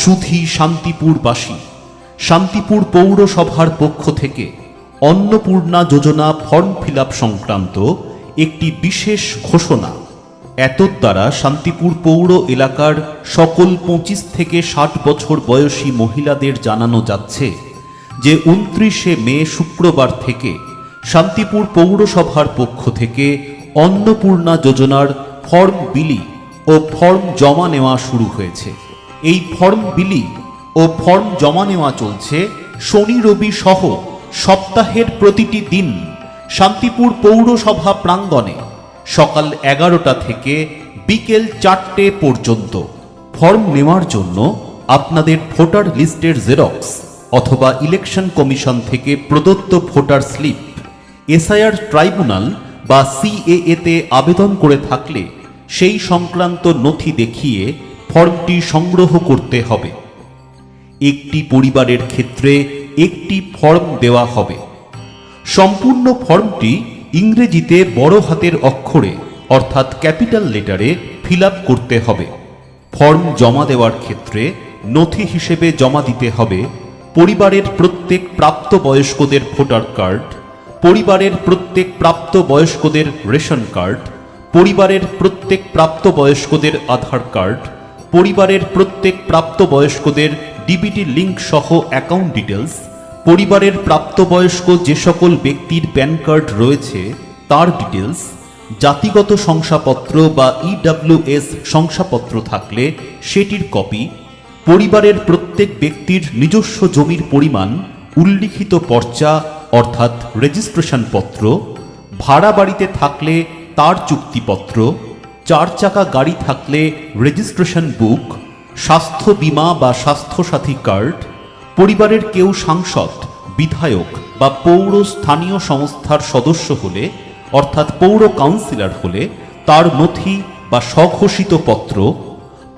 সুধী শান্তিপুরবাসী, শান্তিপুর পৌরসভার পক্ষ থেকে অন্নপূর্ণা যোজনা ফর্ম ফিল আপ সংক্রান্ত একটি বিশেষ ঘোষণা। এতদ্বারা শান্তিপুর পৌর এলাকার সকল 25 থেকে 60 বছর বয়সী মহিলাদের জানানো যাচ্ছে যে 29শে মে শুক্রবার থেকে শান্তিপুর পৌরসভার পক্ষ থেকে অন্নপূর্ণা যোজনার ফর্ম বিলি ও ফর্ম জমা নেওয়া শুরু হয়েছে। এই ফর্ম বিলি ও ফর্ম জমা নেওয়া চলছে শনি রবি সহ সপ্তাহের প্রতিটি দিন শান্তিপুর পৌরসভা প্রাঙ্গণে সকাল 11টা থেকে বিকেল 4টে পর্যন্ত। ফর্ম নেওয়ার জন্য আপনাদের ভোটার লিস্টের জেরক্স অথবা ইলেকশন কমিশন থেকে প্রদত্ত ভোটার স্লিপ, এসআইআর ট্রাইব্যুনাল বা সিএএতে আবেদন করে থাকলে সেই সংক্রান্ত নথি দেখিয়ে ফর্মটি সংগ্রহ করতে হবে। একটি পরিবারের ক্ষেত্রে একটি ফর্ম দেওয়া হবে। সম্পূর্ণ ফর্মটি ইংরেজিতে বড় হাতের অক্ষরে অর্থাৎ ক্যাপিটাল লেটারে ফিল আপ করতে হবে। ফর্ম জমা দেওয়ার ক্ষেত্রে নথি হিসেবে জমা দিতে হবে পরিবারের প্রত্যেক প্রাপ্তবয়স্কদের ভোটার কার্ড, পরিবারের প্রত্যেক প্রাপ্তবয়স্কদের রেশন কার্ড, পরিবারের প্রত্যেক প্রাপ্তবয়স্কদের আধার কার্ড, পরিবারের প্রত্যেক প্রাপ্তবয়স্কদের ডিবিটি লিঙ্ক সহ অ্যাকাউন্ট ডিটেলস, পরিবারের প্রাপ্তবয়স্ক যে সকল ব্যক্তির প্যান কার্ড রয়েছে তার ডিটেলস, জাতিগত শংসাপত্র বা ইডব্লিউএস শংসাপত্র থাকলে সেটির কপি, পরিবারের প্রত্যেক ব্যক্তির নিজস্ব জমির পরিমাণ উল্লিখিত পর্চা অর্থাৎ রেজিস্ট্রেশন পত্র, ভাড়া বাড়িতে থাকলে তার চুক্তিপত্র, 4 চাকা গাড়ি থাকলে রেজিস্ট্রেশন বুক, স্বাস্থ্য বীমা বা স্বাস্থ্যসাথী কার্ড, পরিবারের কেউ সাংসদ, বিধায়ক বা পৌর স্থানীয় সংস্থার সদস্য হলে অর্থাৎ পৌর কাউন্সিলর হলে তার নথি বা স্বঘোষিত পত্র,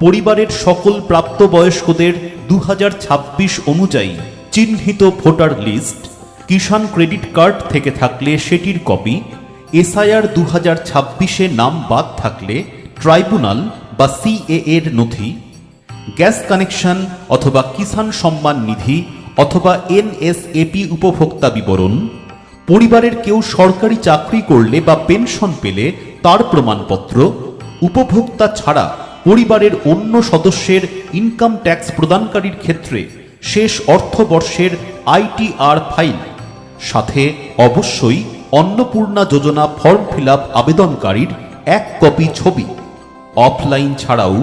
পরিবারের সকল প্রাপ্তবয়স্কদের 2026 অনুযায়ী চিহ্নিত ভোটার লিস্ট, কিষাণ ক্রেডিট কার্ড থেকে থাকলে সেটির কপি, এসআইআর 2026-এ নাম বাদ থাকলে ট্রাইব্যুনাল বা সিএএর নথি, গ্যাস কানেকশন অথবা কিষাণ সম্মান নিধি অথবা এনএসএপি উপভোক্তা বিবরণ, পরিবারের কেউ সরকারি চাকরি করলে বা পেনশন পেলে তার প্রমাণপত্র, উপভোক্তা ছাড়া পরিবারের অন্য সদস্যের ইনকাম ট্যাক্স প্রদানকারীর ক্ষেত্রে শেষ অর্থবর্ষের আইটিআর ফাইল, সাথে অবশ্যই অন্নপূর্ণা যোজনা ফর্ম ফিল আপ আবেদনকারীর 1 কপি ছবি। অফলাইন ছাড়াও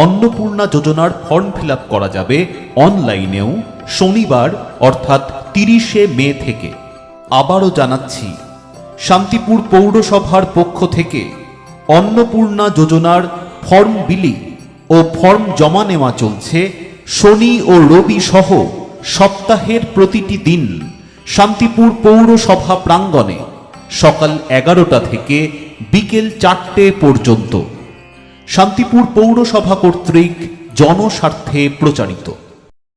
অন্নপূর্ণা যোজনার ফর্ম ফিল আপ করা যাবে অনলাইনেও শনিবার অর্থাৎ 30শে মে থেকে। আবারও জানাচ্ছি, শান্তিপুর পৌরসভার পক্ষ থেকে অন্নপূর্ণা যোজনার ফর্ম বিলি ও ফর্ম জমা নেওয়া চলছে শনি ও রবি সহ সপ্তাহের প্রতিটি দিন শান্তিপুর পৌরসভা প্রাঙ্গণে সকাল 11টা থেকে বিকেল 4টে পর্যন্ত। শান্তিপুর পৌরসভা কর্তৃক জনস্বার্থে প্রচারিত।